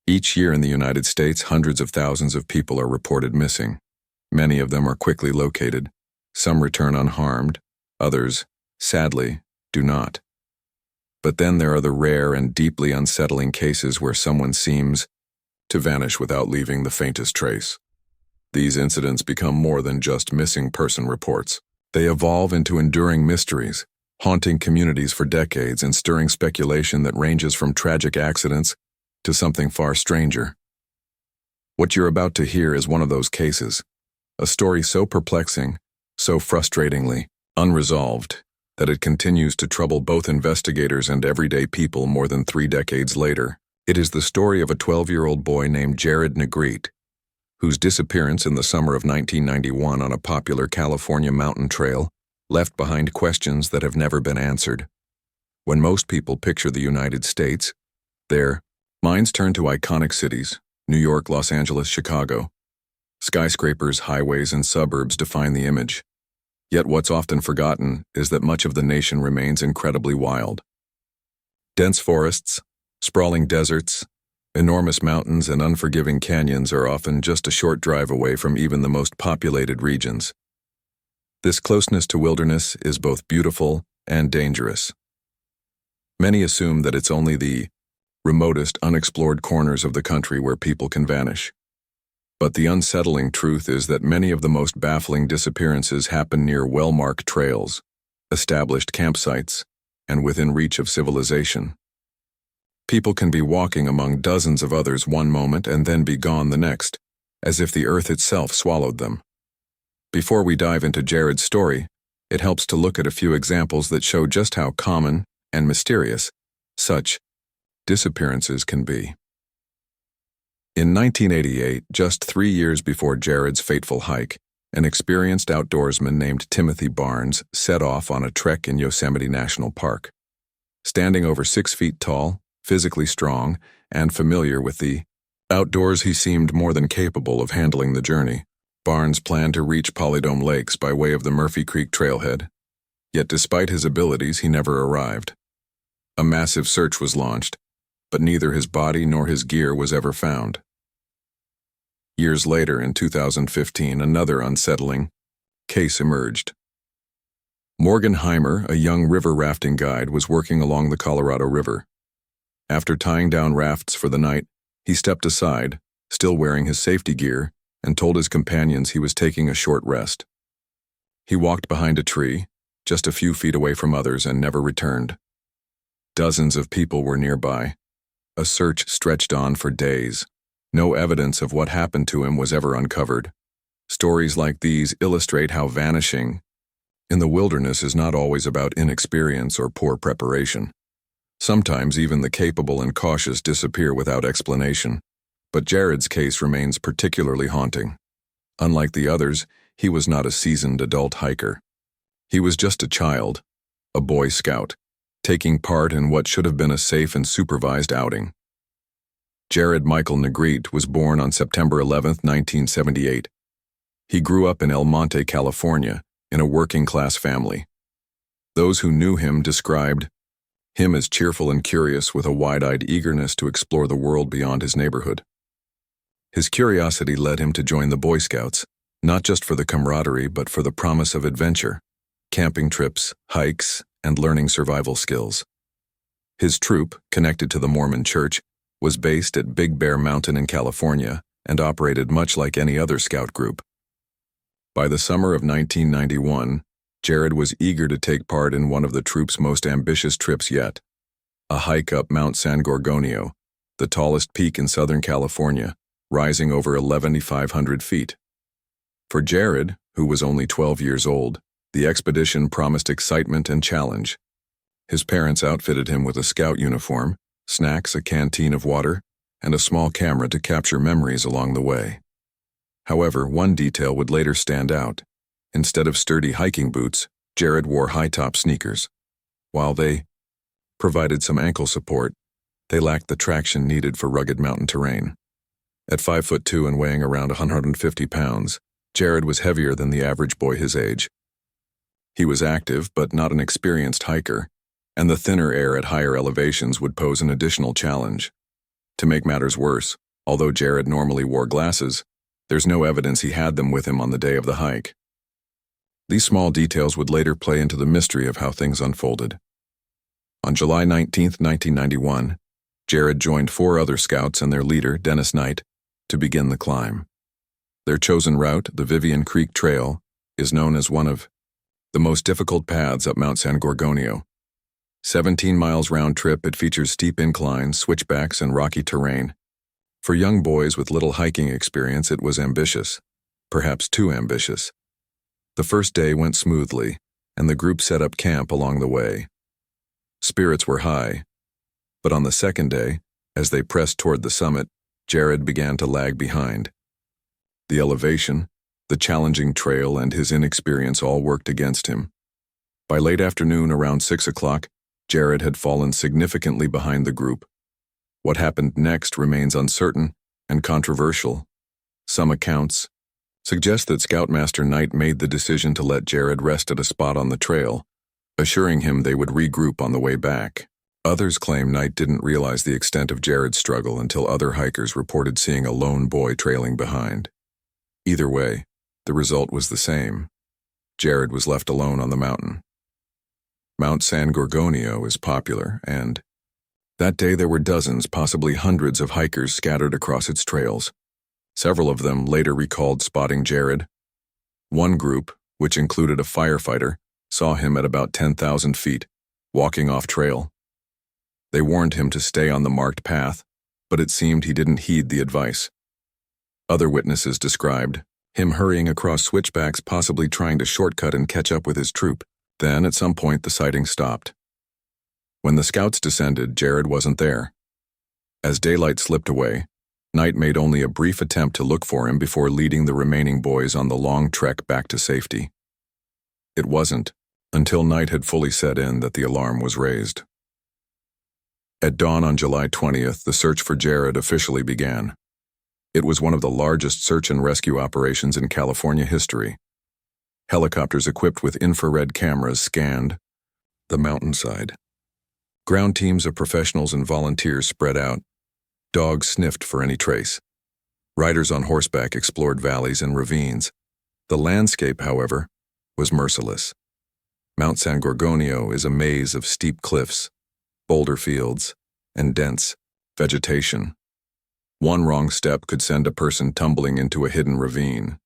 Each year in the United States, hundreds of thousands of people are reported missing. Many of them are quickly located. Some return unharmed. Others, sadly, do not. But then there are the rare and deeply unsettling cases where someone seems to vanish without leaving the faintest trace. These incidents become more than just missing person reports. They evolve into enduring mysteries, haunting communities for decades and stirring speculation that ranges from tragic accidents to something far stranger. What you're about to hear is one of those cases, a story so perplexing, so frustratingly unresolved, that it continues to trouble both investigators and everyday people more than 3 decades later. It is the story of a 12-year-old boy named Jared Negrete, whose disappearance in the summer of 1991 on a popular California mountain trail left behind questions that have never been answered. When most people picture the United States, their minds turn to iconic cities, New York, Los Angeles, Chicago. Skyscrapers, highways, and suburbs define the image. Yet what's often forgotten is that much of the nation remains incredibly wild. Dense forests, sprawling deserts, enormous mountains, and unforgiving canyons are often just a short drive away from even the most populated regions. This closeness to wilderness is both beautiful and dangerous. Many assume that it's only the remotest, unexplored corners of the country where people can vanish. But the unsettling truth is that many of the most baffling disappearances happen near well-marked trails, established campsites, and within reach of civilization. People can be walking among dozens of others one moment and then be gone the next, as if the earth itself swallowed them. Before we dive into Jared's story, it helps to look at a few examples that show just how common and mysterious such disappearances can be. In 1988, just 3 years before Jared's fateful hike, an experienced outdoorsman named Timothy Barnes set off on a trek in Yosemite National Park. Standing over 6 feet tall, physically strong, and familiar with the outdoors, he seemed more than capable of handling the journey. Barnes planned to reach Polydome Lakes by way of the Murphy Creek trailhead. Yet despite his abilities, he never arrived. A massive search was launched, but neither his body nor his gear was ever found. Years later, in 2015, another unsettling case emerged. Morgan Heimer, a young river rafting guide, was working along the Colorado River. After tying down rafts for the night, he stepped aside, still wearing his safety gear, and told his companions he was taking a short rest. He walked behind a tree, just a few feet away from others, and never returned. Dozens of people were nearby. A search stretched on for days. No evidence of what happened to him was ever uncovered. Stories like these illustrate how vanishing in the wilderness is not always about inexperience or poor preparation. Sometimes even the capable and cautious disappear without explanation. But Jared's case remains particularly haunting. Unlike the others, he was not a seasoned adult hiker. He was just a child, a Boy Scout, taking part in what should have been a safe and supervised outing. Jared Michael Negrete was born on September 11, 1978. He grew up in El Monte, California, in a working-class family. Those who knew him described him as cheerful and curious, with a wide-eyed eagerness to explore the world beyond his neighborhood. His curiosity led him to join the Boy Scouts, not just for the camaraderie but for the promise of adventure, camping trips, hikes, and learning survival skills. His troop, connected to the Mormon Church, was based at Big Bear Mountain in California and operated much like any other scout group. By the summer of 1991, Jared was eager to take part in one of the troop's most ambitious trips yet, a hike up Mount San Gorgonio, the tallest peak in Southern California, rising over 11,500 feet. For Jared, who was only 12 years old, the expedition promised excitement and challenge. His parents outfitted him with a scout uniform, snacks, a canteen of water, and a small camera to capture memories along the way. However, one detail would later stand out. Instead of sturdy hiking boots, Jared wore high-top sneakers. While they provided some ankle support, they lacked the traction needed for rugged mountain terrain. At 5'2" and weighing around 150 pounds, Jared was heavier than the average boy his age. He was active but not an experienced hiker, and the thinner air at higher elevations would pose an additional challenge. To make matters worse, although Jared normally wore glasses, there's no evidence he had them with him on the day of the hike. These small details would later play into the mystery of how things unfolded. On July 19, 1991, Jared joined 4 other scouts and their leader, Dennis Knight, to begin the climb. Their chosen route, the Vivian Creek Trail, is known as one of the most difficult paths up Mount San Gorgonio. 17 miles round trip, it features steep inclines, switchbacks, and rocky terrain. For young boys with little hiking experience, it was ambitious, perhaps too ambitious. The first day went smoothly, and the group set up camp along the way. Spirits were high, but on the second day, as they pressed toward the summit, Jared began to lag behind. The elevation, the challenging trail, and his inexperience all worked against him. By late afternoon, around 6 o'clock, Jared had fallen significantly behind the group. What happened next remains uncertain and controversial. Some accounts suggest that Scoutmaster Knight made the decision to let Jared rest at a spot on the trail, assuring him they would regroup on the way back. Others claim Knight didn't realize the extent of Jared's struggle until other hikers reported seeing a lone boy trailing behind. Either way, the result was the same. Jared was left alone on the mountain. Mount San Gorgonio is popular, and that day there were dozens, possibly hundreds of hikers scattered across its trails. Several of them later recalled spotting Jared. One group, which included a firefighter, saw him at about 10,000 feet, walking off trail. They warned him to stay on the marked path, but it seemed he didn't heed the advice. Other witnesses described him hurrying across switchbacks, possibly trying to shortcut and catch up with his troop. Then, at some point, the sighting stopped. When the scouts descended, Jared wasn't there. As daylight slipped away, Knight made only a brief attempt to look for him before leading the remaining boys on the long trek back to safety. It wasn't until night had fully set in that the alarm was raised. At dawn on July 20th, the search for Jared officially began. It was one of the largest search and rescue operations in California history. Helicopters equipped with infrared cameras scanned the mountainside. Ground teams of professionals and volunteers spread out. Dogs sniffed for any trace. Riders on horseback explored valleys and ravines. The landscape, however, was merciless. Mount San Gorgonio is a maze of steep cliffs, boulder fields, and dense vegetation. One wrong step could send a person tumbling into a hidden ravine.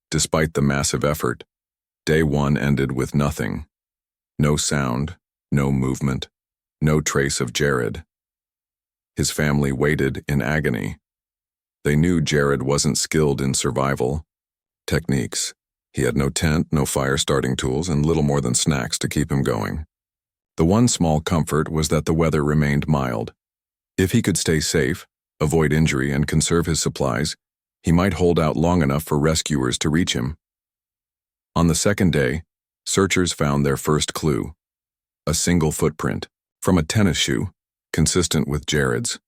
Despite the massive effort, Day 1 ended with nothing. No sound, no movement, no trace of Jared. His family waited in agony. They knew Jared wasn't skilled in survival techniques. He had no tent, no fire-starting tools, and little more than snacks to keep him going. The one small comfort was that the weather remained mild. If he could stay safe, avoid injury, and conserve his supplies, he might hold out long enough for rescuers to reach him. On the second day, searchers found their first clue. A single footprint, from a tennis shoe, consistent with Jared's.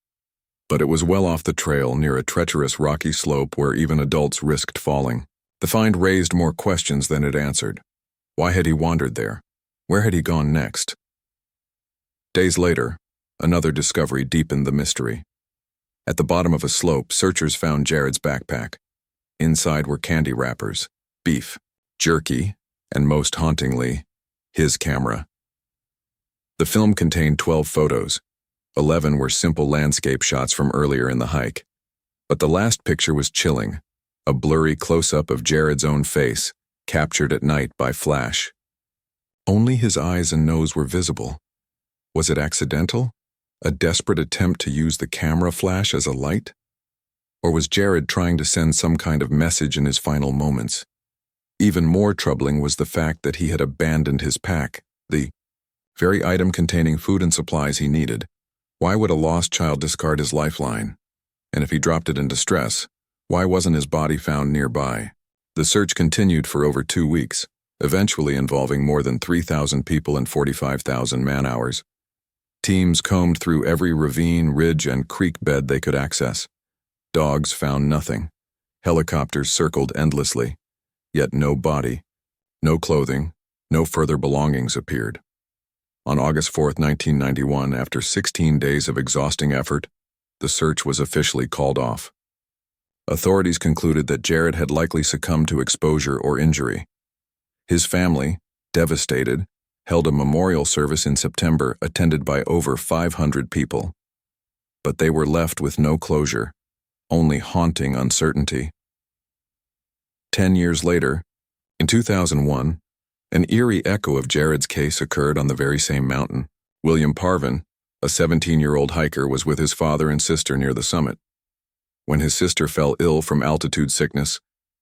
But it was well off the trail near a treacherous rocky slope where even adults risked falling. The find raised more questions than it answered. Why had he wandered there? Where had he gone next? Days later, another discovery deepened the mystery. At the bottom of a slope, searchers found Jared's backpack. Inside were candy wrappers, beef, jerky, and most hauntingly, his camera. The film contained 12 photos. 11 were simple landscape shots from earlier in the hike. But the last picture was chilling, a blurry close-up of Jared's own face, captured at night by flash. Only his eyes and nose were visible. Was it accidental? A desperate attempt to use the camera flash as a light? Or was Jared trying to send some kind of message in his final moments? Even more troubling was the fact that he had abandoned his pack, the very item containing food and supplies he needed. Why would a lost child discard his lifeline? And if he dropped it in distress, why wasn't his body found nearby? The search continued for over 2 weeks, eventually involving more than 3,000 people and 45,000 man-hours. Teams combed through every ravine, ridge, and creek bed they could access. Dogs found nothing. Helicopters circled endlessly. Yet no body, no clothing, no further belongings appeared. On August 4, 1991, after 16 days of exhausting effort, the search was officially called off. Authorities concluded that Jared had likely succumbed to exposure or injury. His family, devastated, held a memorial service in September attended by over 500 people. But they were left with no closure, only haunting uncertainty. 10 years later, in 2001, an eerie echo of Jared's case occurred on the very same mountain. William Parvin, a 17-year-old hiker, was with his father and sister near the summit. When his sister fell ill from altitude sickness,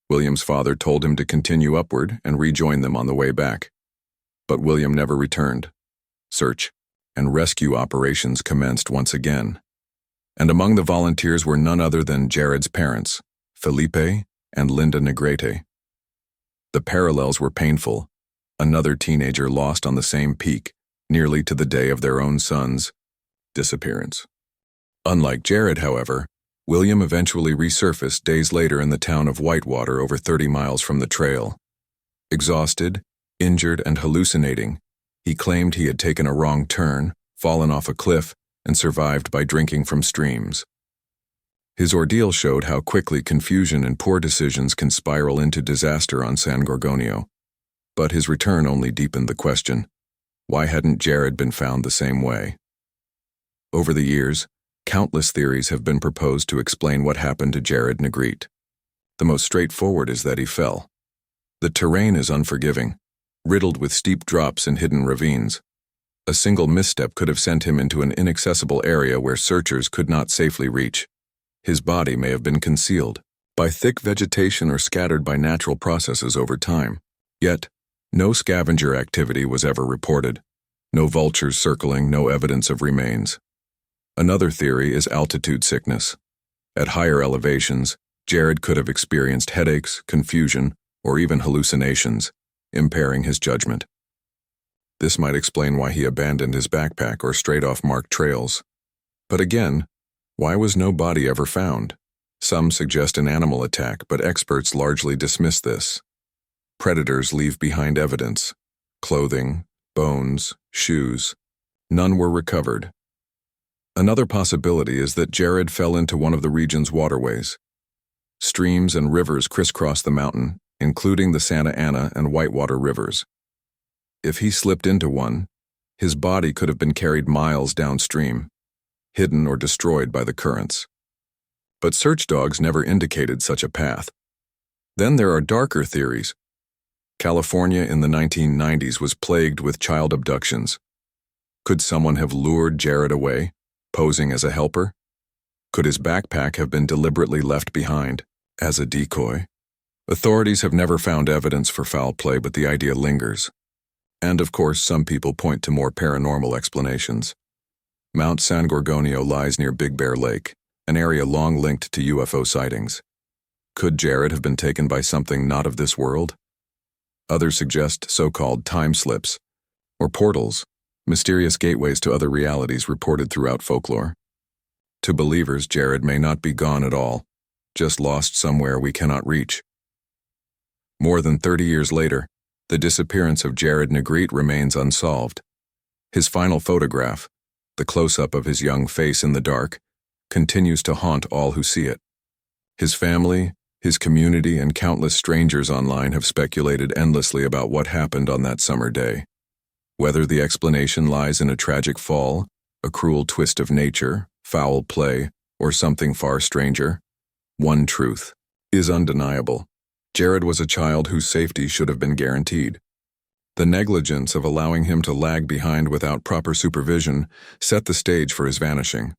William's father told him to continue upward and rejoin them on the way back. But William never returned. Search and rescue operations commenced once again. And among the volunteers were none other than Jared's parents, Felipe and Linda Negrete. The parallels were painful. Another teenager lost on the same peak, nearly to the day of their own son's disappearance. Unlike Jared, however, William eventually resurfaced days later in the town of Whitewater, over 30 miles from the trail. Exhausted, injured, and hallucinating, he claimed he had taken a wrong turn, fallen off a cliff, and survived by drinking from streams. His ordeal showed how quickly confusion and poor decisions can spiral into disaster on San Gorgonio. But his return only deepened the question: why hadn't Jared been found the same way? Over the years, countless theories have been proposed to explain what happened to Jared Negrete. The most straightforward is that he fell. The terrain is unforgiving, riddled with steep drops and hidden ravines. A single misstep could have sent him into an inaccessible area where searchers could not safely reach. His body may have been concealed by thick vegetation or scattered by natural processes over time. Yet, no scavenger activity was ever reported. No vultures circling, no evidence of remains. Another theory is altitude sickness. At higher elevations, Jared could have experienced headaches, confusion, or even hallucinations, impairing his judgment. This might explain why he abandoned his backpack or strayed off marked trails. But again, why was no body ever found? Some suggest an animal attack, but experts largely dismiss this. Predators leave behind evidence: clothing, bones, shoes. None were recovered. Another possibility is that Jared fell into one of the region's waterways. Streams and rivers crisscross the mountain, including the Santa Ana and Whitewater rivers. If he slipped into one, his body could have been carried miles downstream, hidden or destroyed by the currents. But search dogs never indicated such a path. Then there are darker theories. California in the 1990s was plagued with child abductions. Could someone have lured Jared away, posing as a helper? Could his backpack have been deliberately left behind, as a decoy? Authorities have never found evidence for foul play, but the idea lingers. And of course, some people point to more paranormal explanations. Mount San Gorgonio lies near Big Bear Lake, an area long linked to UFO sightings. Could Jared have been taken by something not of this world? Others suggest so-called time slips, or portals, mysterious gateways to other realities reported throughout folklore. To believers, Jared may not be gone at all, just lost somewhere we cannot reach. More than 30 years later, the disappearance of Jared Negrete remains unsolved. His final photograph, the close-up of his young face in the dark, continues to haunt all who see it. His family, his community, and countless strangers online have speculated endlessly about what happened on that summer day. Whether the explanation lies in a tragic fall, a cruel twist of nature, foul play, or something far stranger, one truth is undeniable. Jared was a child whose safety should have been guaranteed. The negligence of allowing him to lag behind without proper supervision set the stage for his vanishing.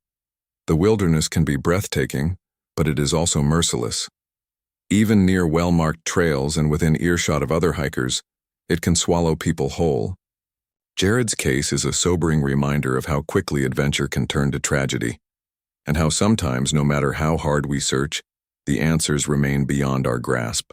The wilderness can be breathtaking, but it is also merciless. Even near well-marked trails and within earshot of other hikers, it can swallow people whole. Jared's case is a sobering reminder of how quickly adventure can turn to tragedy, and how sometimes, no matter how hard we search, the answers remain beyond our grasp.